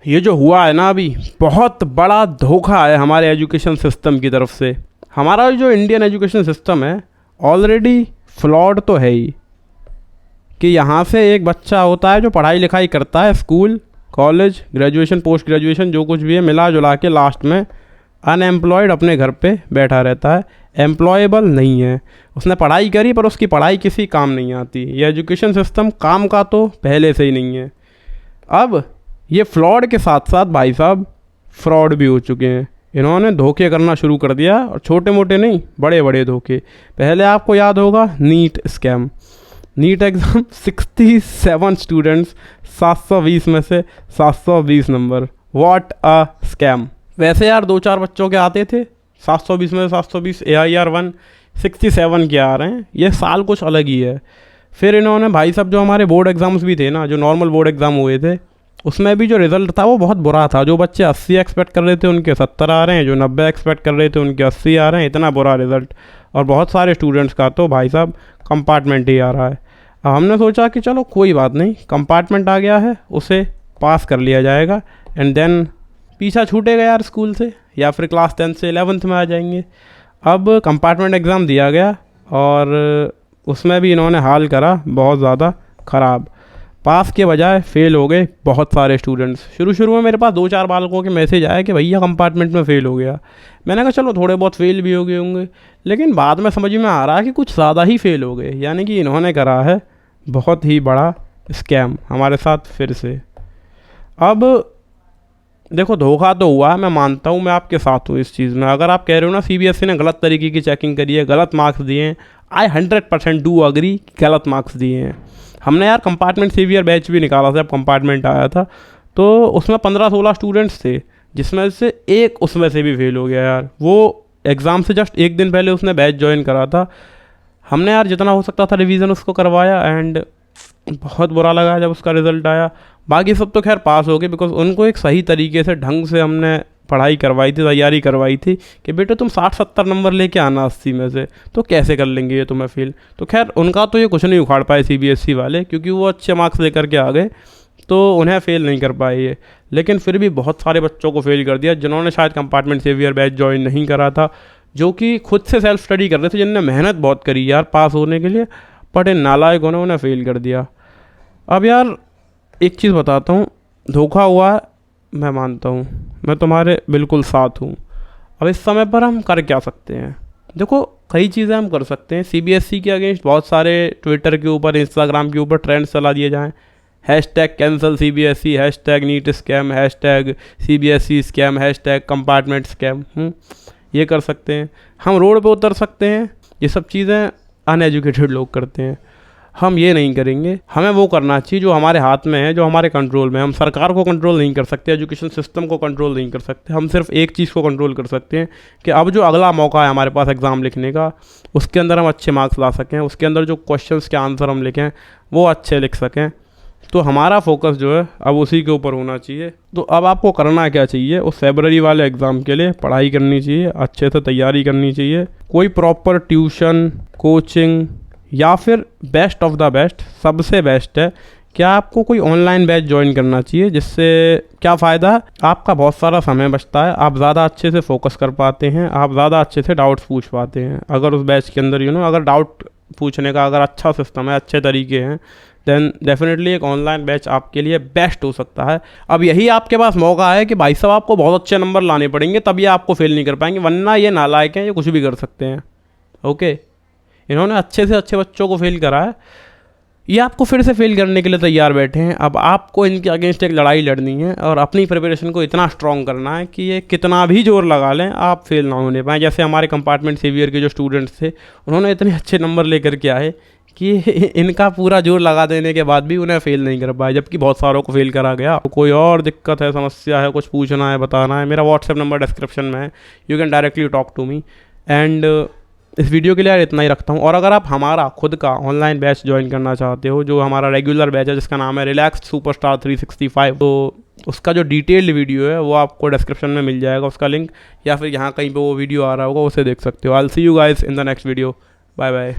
ये जो हुआ है ना अभी, बहुत बड़ा धोखा है हमारे एजुकेशन सिस्टम की तरफ से। हमारा जो इंडियन एजुकेशन सिस्टम है ऑलरेडी फ्लॉड तो है ही, कि यहाँ से एक बच्चा होता है जो पढ़ाई लिखाई करता है, school college graduation post graduation जो कुछ भी है मिला जुला के लास्ट में अनएम्प्लॉयड अपने घर पे बैठा रहता है, एम्प्लॉयबल नहीं है। उसने पढ़ाई करी पर उसकी पढ़ाई किसी काम नहीं आती। ये एजुकेशन सिस्टम काम का तो पहले से ही नहीं है। अब ये फ्लॉड के साथ साथ भाई साहब फ्रॉड भी हो चुके हैं। इन्होंने धोखे करना शुरू कर दिया, और छोटे मोटे नहीं बड़े बड़े धोखे। पहले आपको याद होगा NEET scam, NEET exam 67 students, 720 में से 720 नंबर, व्हाट अ स्कैम। वैसे यार 2-4 बच्चों के आते थे, 720 में से 720, AIR 1 67 के आ रहे हैं। ये साल कुछ अलग ही है। फिर इन्होंने भाई साहब जो हमारे बोर्ड एग्ज़ाम्स भी थे ना, जो नॉर्मल बोर्ड एग्ज़ाम हुए थे, उसमें भी जो रिज़ल्ट था वो बहुत बुरा था। जो बच्चे 80 एक्सपेक्ट कर रहे थे उनके 70 आ रहे हैं, जो 90 एक्सपेक्ट कर रहे थे उनके 80 आ रहे हैं। इतना बुरा रिज़ल्ट, और बहुत सारे स्टूडेंट्स का तो भाई साहब कंपार्टमेंट ही आ रहा है। अब हमने सोचा कि चलो कोई बात नहीं, कंपार्टमेंट आ गया है उसे पास कर लिया जाएगा, एंड देन पीछा छूटेगा यार स्कूल से, या फिर क्लास 10 से 11th में आ जाएंगे। अब कंपार्टमेंट एग्ज़ाम दिया गया और उसमें भी इन्होंने हाल करा बहुत ज़्यादा ख़राब। पास के बजाय फ़ेल हो गए बहुत सारे स्टूडेंट्स। शुरू में मेरे पास 2-4 बालकों के मैसेज आए कि भैया कंपार्टमेंट में फ़ेल हो गया। मैंने कहा चलो थोड़े बहुत फ़ेल भी हो गए होंगे, लेकिन बाद में समझ में आ रहा है कि कुछ ज़्यादा ही फ़ेल हो गए। यानी कि इन्होंने करा है बहुत ही बड़ा स्कैम हमारे साथ फिर से। अब देखो धोखा तो हुआ है, मैं मानता हूँ, मैं आपके साथ हूँ इस चीज़ में। अगर आप कह रहे हो ना CBSE ने गलत तरीके की चेकिंग करी है, गलत मार्क्स दिए हैं, आई 100% डू अग्री, गलत मार्क्स दिए हैं। हमने यार कंपार्टमेंट सीवियर बैच भी निकाला था जब कंपार्टमेंट आया था, तो उसमें 15-16 स्टूडेंट्स थे, जिसमें से एक उसमें से भी फेल हो गया यार। वो एग्ज़ाम से जस्ट एक दिन पहले उसने बैच ज्वाइन करा था। हमने यार जितना हो सकता था रिवीजन उसको करवाया, एंड बहुत बुरा लगा जब उसका रिज़ल्ट आया। बाकी सब तो खैर पास हो गए, बिकॉज उनको एक सही तरीके से ढंग से हमने पढ़ाई करवाई थी, तैयारी करवाई थी कि बेटे तुम 60-70 नंबर लेके आना 80 में से, तो कैसे कर लेंगे ये तुम्हें फेल। तो खैर उनका तो ये कुछ नहीं उखाड़ पाए CBSE वाले, क्योंकि वो अच्छे मार्क्स लेकर के आ गए, तो उन्हें फ़ेल नहीं कर पाए ये। लेकिन फिर भी बहुत सारे बच्चों को फेल कर दिया जिन्होंने शायद कंपार्टमेंट सेवियर बैच ज्वाइन नहीं करा था, जो कि खुद से सेल्फ स्टडी कर रहे थे, जिनने मेहनत बहुत करी यार पास होने के लिए, बट इन नालायकों ने उन्हें फ़ेल कर दिया। अब यार एक चीज़ बताता हूँ, धोखा हुआ मैं मानता हूँ, मैं तुम्हारे बिल्कुल साथ हूँ। अब इस समय पर हम कर क्या सकते हैं? देखो कई चीज़ें हम कर सकते हैं। CBSE के अगेंस्ट बहुत सारे ट्विटर के ऊपर, इंस्टाग्राम के ऊपर ट्रेंड्स चला दिए जाएँ, #cancel CBSE, #NEET scam, #CBSE scam, #compartment scam. ये कर सकते हैं। हम रोड पे उतर सकते हैं, ये सब चीज़ें अनएजुकेटेड लोग करते हैं, हम ये नहीं करेंगे। हमें वो करना चाहिए जो हमारे हाथ में है, जो हमारे कंट्रोल में है। हम सरकार को कंट्रोल नहीं कर सकते, एजुकेशन सिस्टम को कंट्रोल नहीं कर सकते। हम सिर्फ एक चीज़ को कंट्रोल कर सकते हैं कि अब जो अगला मौका है हमारे पास एग्ज़ाम लिखने का, उसके अंदर हम अच्छे मार्क्स ला सकें, उसके अंदर जो क्वेश्चंस के आंसर हम लिखें वो अच्छे लिख सकें। तो हमारा फोकस जो है अब उसी के ऊपर होना चाहिए। तो अब आपको करना क्या चाहिए? उस फेब्रुअरी वाले एग्ज़ाम के लिए पढ़ाई करनी चाहिए, अच्छे से तैयारी करनी चाहिए। कोई प्रॉपर ट्यूशन, कोचिंग, या फिर बेस्ट ऑफ द बेस्ट, सबसे बेस्ट है क्या आपको कोई ऑनलाइन बैच ज्वाइन करना चाहिए। जिससे क्या फ़ायदा है? आपका बहुत सारा समय बचता है, आप ज़्यादा अच्छे से फोकस कर पाते हैं, आप ज़्यादा अच्छे से डाउट्स पूछ पाते हैं। अगर उस बैच के अंदर अगर डाउट पूछने का अगर अच्छा सिस्टम है, अच्छे तरीके हैं, देन डेफिनेटली एक ऑनलाइन बैच आपके लिए बेस्ट हो सकता है। अब यही आपके पास मौका है कि भाई साहब आपको बहुत अच्छे नंबर लाने पड़ेंगे, तभी आपको फेल नहीं कर पाएंगे, वरना ये नालायक हैं, ये कुछ भी कर सकते हैं। ओके, इन्होंने अच्छे से अच्छे बच्चों को फेल करा है, ये आपको फिर से फेल करने के लिए तैयार बैठे हैं। अब आपको इनके अगेंस्ट एक लड़ाई लड़नी है, और अपनी प्रिपरेशन को इतना स्ट्रॉन्ग करना है कि ये कितना भी जोर लगा लें आप फेल ना होने पाएँ। जैसे हमारे कंपार्टमेंट सेवियर के जो स्टूडेंट्स थे, उन्होंने इतने अच्छे नंबर लेकर के आए कि इनका पूरा जोर लगा देने के बाद भी उन्हें फ़ेल नहीं कर पाए, जबकि बहुत सारों को फ़ेल करा गया। कोई और दिक्कत है, समस्या है, कुछ पूछना है, बताना है, मेरा व्हाट्सएप नंबर डिस्क्रिप्शन में है, you can directly talk to me. And इस वीडियो के लिए यार इतना ही रखता हूँ। और अगर आप हमारा खुद का ऑनलाइन बैच ज्वाइन करना चाहते हो, जो हमारा रेगुलर बैच है जिसका नाम है रिलैक्स सुपरस्टार 365, तो उसका जो डिटेल्ड वीडियो है वो आपको डिस्क्रिप्शन में मिल जाएगा उसका लिंक, या फिर यहाँ कहीं पे वो वीडियो आ रहा होगा उसे देख सकते हो। I will see you guys in the next video. Bye bye.